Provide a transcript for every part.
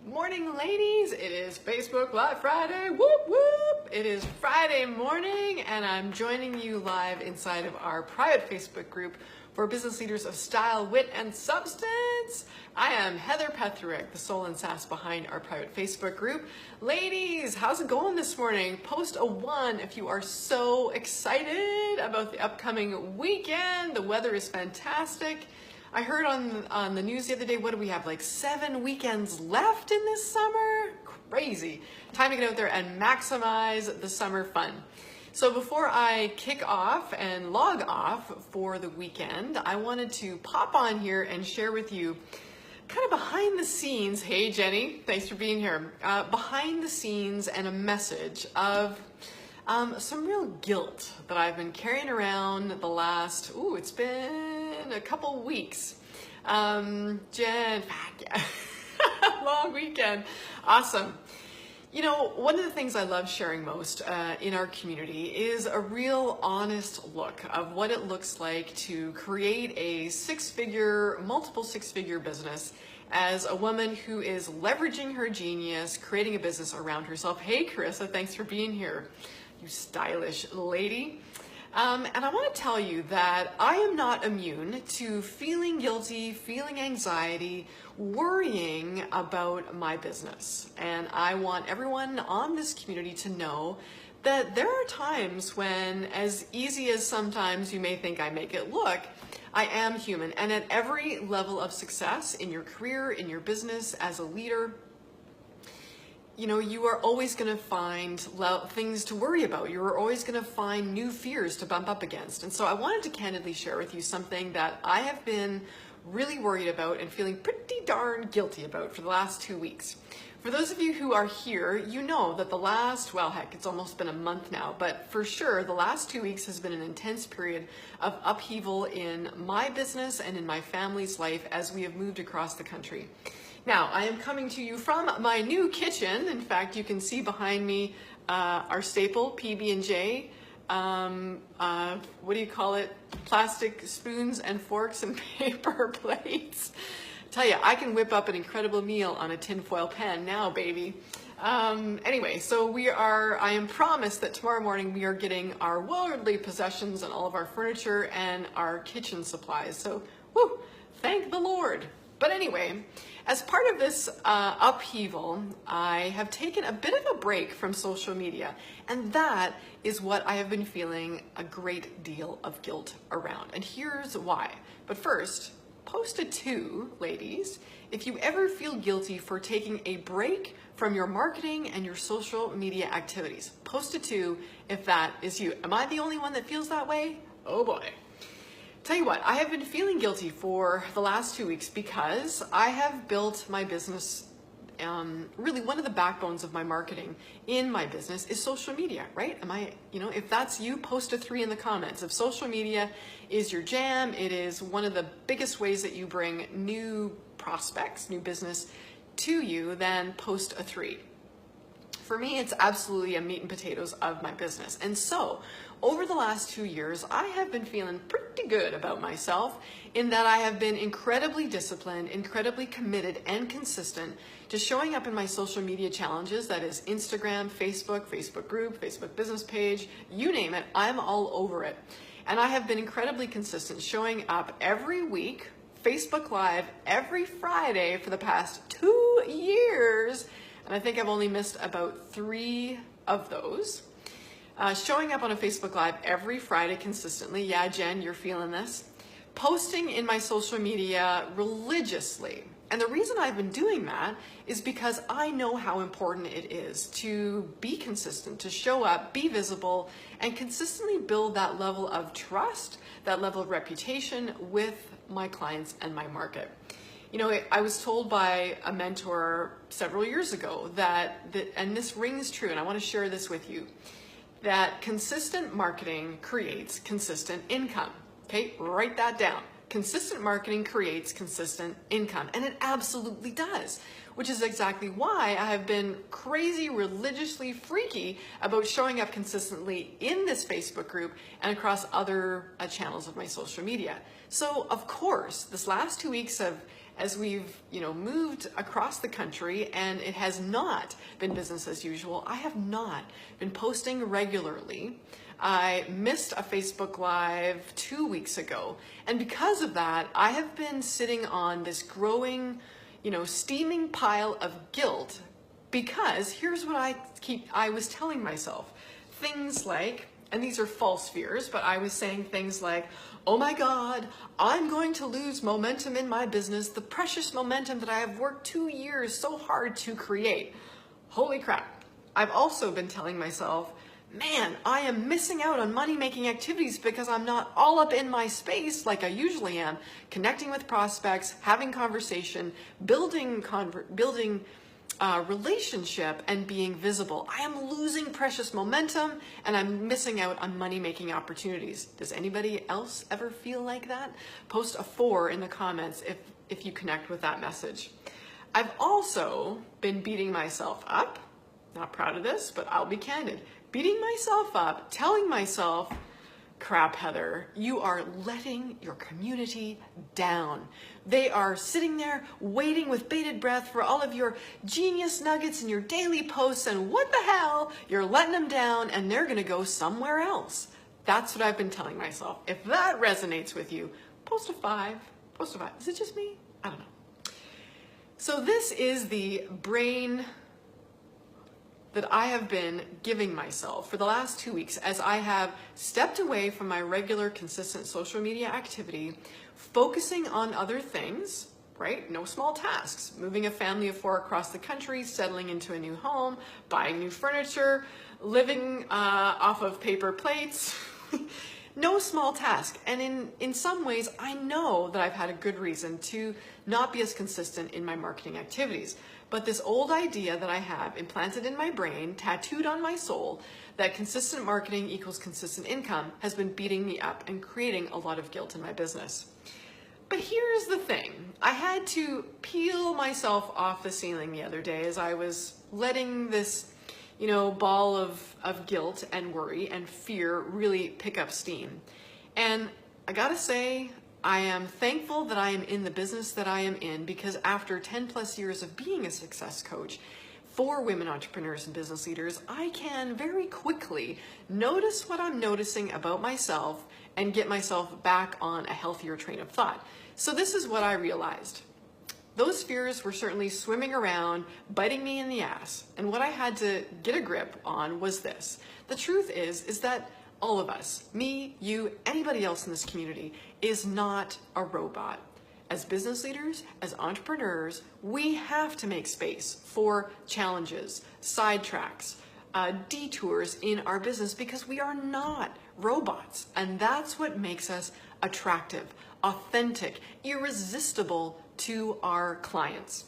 Morning, ladies. It is Facebook Live Friday. Whoop, whoop. It is Friday morning, and I'm joining you live inside of our private Facebook group for business leaders of style, wit, and substance. I am Heather Petherick, the soul and sass behind our private Facebook group. Ladies, how's it going this morning? Post a 1 if you are so excited about the upcoming weekend. The weather is fantastic. I heard on the news the other day, what do we have, like 7 weekends left in this summer? Crazy. Time to get out there and maximize the summer fun. So before I kick off and log off for the weekend, I wanted to pop on here and share with you kind of behind the scenes. Hey, Jenny, thanks for being here. Behind the scenes and a message of some real guilt that I've been carrying around the last, it's been a couple weeks. Long weekend. Awesome. You know, one of the things I love sharing most in our community is a real honest look of what it looks like to create a multiple six-figure business as a woman who is leveraging her genius, creating a business around herself. Hey, Carissa, thanks for being here, you stylish lady. And I want to tell you that I am not immune to feeling guilty, feeling anxiety, worrying about my business. And I want everyone on this community to know that there are times when, as easy as sometimes you may think I make it look, I am human. And at every level of success in your career, in your business, as a leader, you know, you are always going to find things to worry about. You're always going to find new fears to bump up against. And so I wanted to candidly share with you something that I have been really worried about and feeling pretty darn guilty about for the last 2 weeks. For those of you who are here, you know that it's almost been a month now, but for sure, the last 2 weeks has been an intense period of upheaval in my business and in my family's life as we have moved across the country. Now, I am coming to you from my new kitchen. In fact, you can see behind me our staple, PB&J. What do you call it? Plastic spoons and forks and paper plates. Tell you, I can whip up an incredible meal on a tinfoil pan now, baby. Anyway, so I am promised that tomorrow morning we are getting our worldly possessions and all of our furniture and our kitchen supplies. So, thank the Lord. But anyway, as part of this upheaval, I have taken a bit of a break from social media, and that is what I have been feeling a great deal of guilt around. And here's why. But first, post a 2, ladies, if you ever feel guilty for taking a break from your marketing and your social media activities. Post a 2 if that is you. Am I the only one that feels that way? Oh boy. Tell you what, I have been feeling guilty for the last 2 weeks because I have built my business. Really, one of the backbones of my marketing in my business is social media, right? If that's you, post a 3 in the comments. If social media is your jam, it is one of the biggest ways that you bring new prospects, new business to you, then post a 3. For me, it's absolutely a meat and potatoes of my business. And so, over the last 2 years, I have been feeling pretty good about myself in that I have been incredibly disciplined, incredibly committed and consistent to showing up in my social media challenges. That is Instagram, Facebook group, Facebook business page, you name it, I'm all over it. And I have been incredibly consistent, showing up every week, Facebook Live every Friday for the past 2 years. And I think I've only missed about 3 of those. Showing up on a Facebook Live every Friday consistently. Yeah, Jen, you're feeling this. Posting in my social media religiously. And the reason I've been doing that is because I know how important it is to be consistent, to show up, be visible, and consistently build that level of trust, that level of reputation with my clients and my market. You know, I was told by a mentor several years ago and this rings true, and I want to share this with you, that consistent marketing creates consistent income. Okay, write that down. Consistent marketing creates consistent income, and it absolutely does, which is exactly why I have been crazy, religiously freaky about showing up consistently in this Facebook group and across other channels of my social media. So, of course, this last 2 weeks have as we've, moved across the country and it has not been business as usual. I have not been posting regularly. I missed a Facebook Live 2 weeks ago. And because of that, I have been sitting on this growing, steaming pile of guilt, because here's what I was telling myself. Things like, and these are false fears, but I was saying things like, oh my God, I'm going to lose momentum in my business, the precious momentum that I have worked 2 years so hard to create. Holy crap. I've also been telling myself, man, I am missing out on money-making activities because I'm not all up in my space like I usually am, connecting with prospects, having conversation, building relationship, and being visible. I am losing precious momentum and I'm missing out on money-making opportunities. Does anybody else ever feel like that? Post a 4 in the comments if you connect with that message. I've also been beating myself up. Not proud of this, but I'll be candid. Beating myself up, telling myself, crap, Heather, you are letting your community down. They are sitting there waiting with bated breath for all of your genius nuggets and your daily posts, and what the hell? You're letting them down and they're gonna go somewhere else. That's what I've been telling myself. If that resonates with you, post a 5. Post a 5. Is it just me? I don't know. So this is the brain that I have been giving myself for the last 2 weeks as I have stepped away from my regular, consistent social media activity, focusing on other things, right? No small tasks. Moving a family of 4 across the country, settling into a new home, buying new furniture, living off of paper plates. No small task. And in some ways, I know that I've had a good reason to not be as consistent in my marketing activities. But this old idea that I have implanted in my brain, tattooed on my soul, that consistent marketing equals consistent income, has been beating me up and creating a lot of guilt in my business. But here's the thing. I had to peel myself off the ceiling the other day as I was letting this, ball of guilt and worry and fear really pick up steam. And I gotta say, I am thankful that I am in the business that I am in, because after 10 plus years of being a success coach for women entrepreneurs and business leaders, I can very quickly notice what I'm noticing about myself and get myself back on a healthier train of thought. So this is what I realized. Those fears were certainly swimming around, biting me in the ass. And what I had to get a grip on was this. The truth is that all of us, me, you, anybody else in this community, is not a robot. As business leaders, as entrepreneurs, we have to make space for challenges, sidetracks, detours in our business, because we are not robots. And that's what makes us attractive, authentic, irresistible to our clients.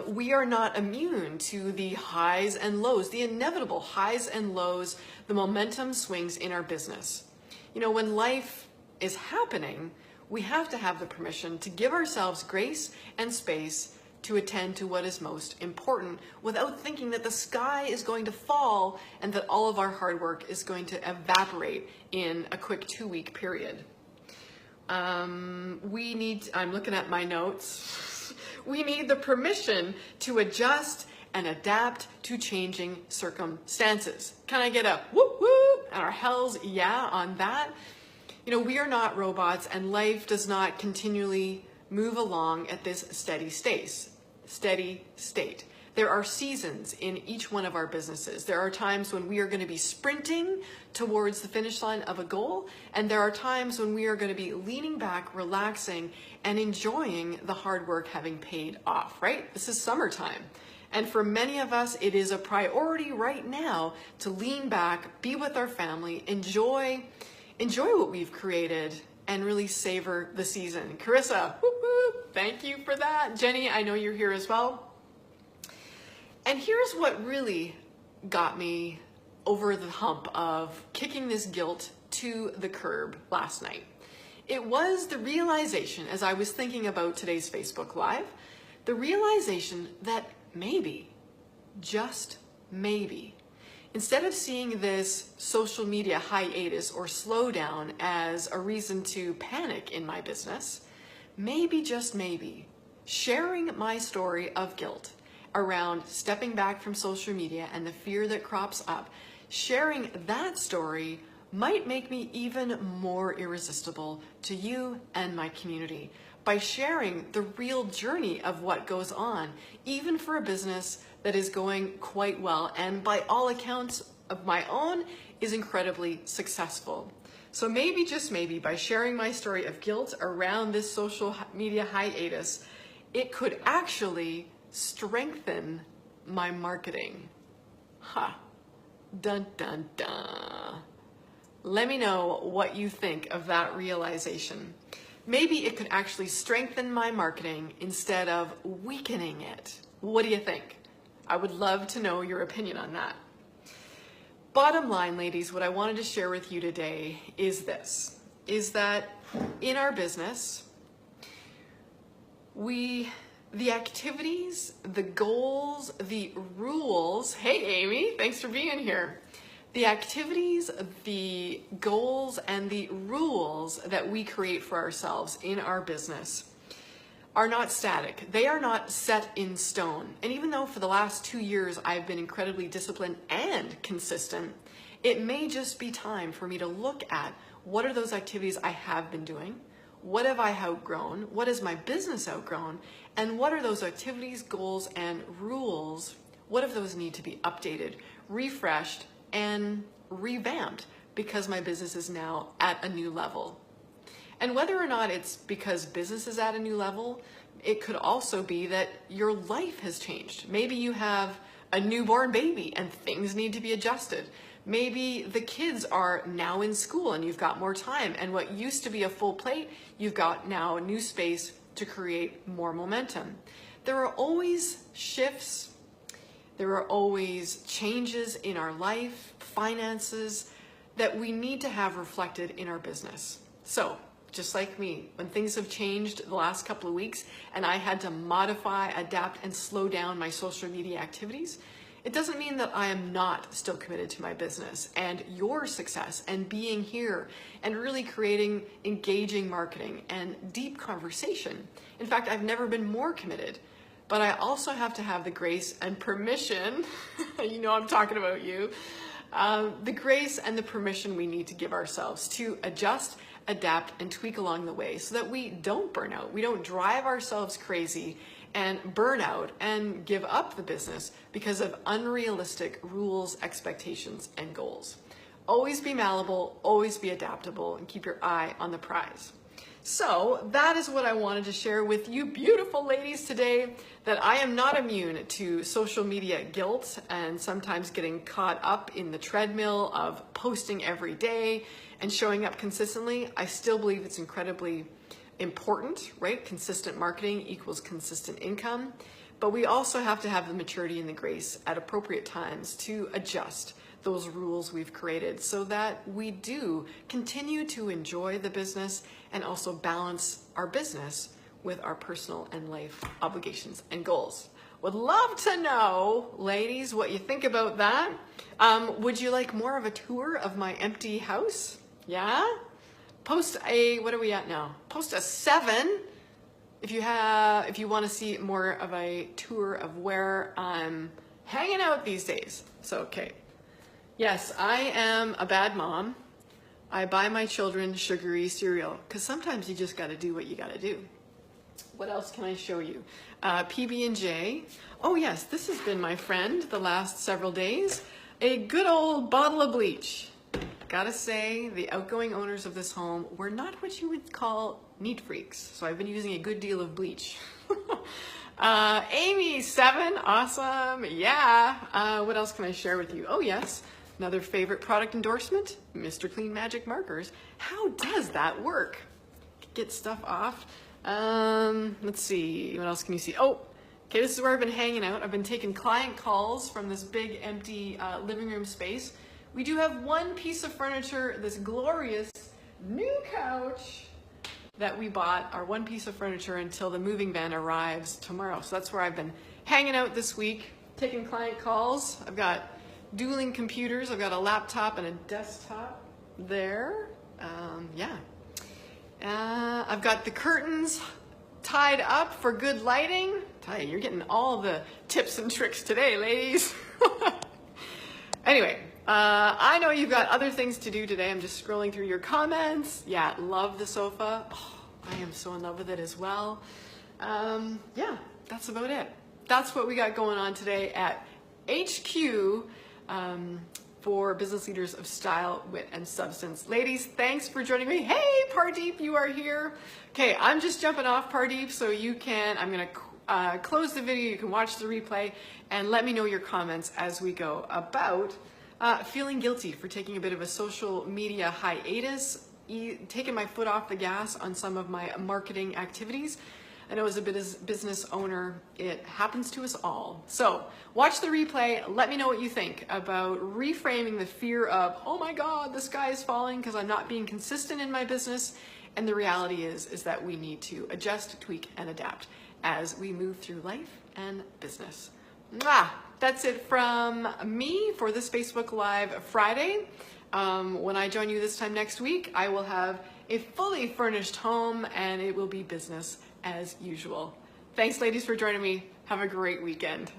We are not immune to the highs and lows, the inevitable highs and lows, the momentum swings in our business. When life is happening, we have to have the permission to give ourselves grace and space to attend to what is most important without thinking that the sky is going to fall and that all of our hard work is going to evaporate in a quick 2-week period. I'm looking at my notes. We need the permission to adjust and adapt to changing circumstances. Can I get a whoop whoop and our hells yeah on that? We are not robots, and life does not continually move along at this steady state. There are seasons in each one of our businesses. There are times when we are going to be sprinting towards the finish line of a goal, and there are times when we are going to be leaning back, relaxing, and enjoying the hard work having paid off, right? This is summertime. And for many of us, it is a priority right now to lean back, be with our family, enjoy what we've created, and really savor the season. Carissa, whoop, whoop, thank you for that. Jenny, I know you're here as well. And here's what really got me over the hump of kicking this guilt to the curb last night. It was the realization, as I was thinking about today's Facebook Live, the realization that maybe, just maybe, instead of seeing this social media hiatus or slowdown as a reason to panic in my business, maybe, just maybe, sharing my story of guilt around stepping back from social media and the fear that crops up, sharing that story might make me even more irresistible to you and my community by sharing the real journey of what goes on, even for a business that is going quite well and by all accounts of my own is incredibly successful. So maybe, just maybe, by sharing my story of guilt around this social media hiatus, it could actually strengthen my marketing. Ha! Dun dun dun. Let me know what you think of that realization. Maybe it could actually strengthen my marketing instead of weakening it. What do you think? I would love to know your opinion on that. Bottom line, ladies, what I wanted to share with you today is this, is that in our business, the activities, the goals, the rules, hey Amy, thanks for being here. The activities, the goals, and the rules that we create for ourselves in our business are not static. They are not set in stone. And even though for the last 2 years I've been incredibly disciplined and consistent, it may just be time for me to look at what are those activities I have been doing, what have I outgrown, what has my business outgrown, and what are those activities, goals, and rules, what of those need to be updated, refreshed, and revamped because my business is now at a new level. And whether or not it's because business is at a new level, it could also be that your life has changed. Maybe you have a newborn baby and things need to be adjusted. Maybe the kids are now in school and you've got more time, and what used to be a full plate, you've got now a new space to create more momentum. There are always shifts. There are always changes in our life, finances, that we need to have reflected in our business. So, just like me, when things have changed the last couple of weeks and I had to modify, adapt, and slow down my social media activities, it doesn't mean that I am not still committed to my business and your success and being here and really creating engaging marketing and deep conversation. In fact, I've never been more committed. But I also have to have the grace and permission, you know I'm talking about you, the grace and the permission we need to give ourselves to adjust, adapt, and tweak along the way so that we don't burn out. We don't drive ourselves crazy and burn out and give up the business because of unrealistic rules, expectations, and goals. Always be malleable, always be adaptable, and keep your eye on the prize. So that is what I wanted to share with you beautiful ladies today, that I am not immune to social media guilt and sometimes getting caught up in the treadmill of posting every day and showing up consistently. I still believe it's incredibly important, right? Consistent marketing equals consistent income, but we also have to have the maturity and the grace at appropriate times to adjust those rules we've created so that we do continue to enjoy the business and also balance our business with our personal and life obligations and goals. Would love to know, ladies, what you think about that. Would you like more of a tour of my empty house? Yeah? Post a, what are we at now? Post a 7 if you want to see more of a tour of where I'm hanging out these days. So, okay. Yes, I am a bad mom. I buy my children sugary cereal because sometimes you just got to do what you got to do. What else can I show you? PB&J. Oh yes, this has been my friend the last several days. A good old bottle of bleach. Gotta say, the outgoing owners of this home were not what you would call neat freaks, so I've been using a good deal of bleach. Amy, 7, awesome, yeah. What else can I share with you? Oh yes, another favorite product endorsement, Mr. Clean Magic Markers. How does that work? Get stuff off. Let's see, what else can you see? Oh, okay, this is where I've been hanging out. I've been taking client calls from this big empty living room space. We do have one piece of furniture, this glorious new couch that we bought, our one piece of furniture until the moving van arrives tomorrow. So that's where I've been hanging out this week, taking client calls. I've got dueling computers. I've got a laptop and a desktop there. Yeah. I've got the curtains tied up for good lighting. Tell you, you're getting all the tips and tricks today, ladies. Anyway, I know you've got other things to do today. I'm just scrolling through your comments. Yeah, love the sofa. Oh, I am so in love with it as well. Yeah, that's about it. That's what we got going on today at HQ for Business Leaders of Style, Wit, and Substance. Ladies, thanks for joining me. Hey, Pardeep, you are here. Okay, I'm just jumping off, Pardeep, so I'm going to close the video. You can watch the replay and let me know your comments as we go about feeling guilty for taking a bit of a social media hiatus, taking my foot off the gas on some of my marketing activities. I know as a business owner, it happens to us all. So watch the replay. Let me know what you think about reframing the fear of, oh my God, the sky is falling because I'm not being consistent in my business. And the reality is that we need to adjust, tweak, and adapt as we move through life and business. That's it from me for this Facebook Live Friday. When I join you this time next week, I will have a fully furnished home and it will be business as usual. Thanks, ladies, for joining me. Have a great weekend.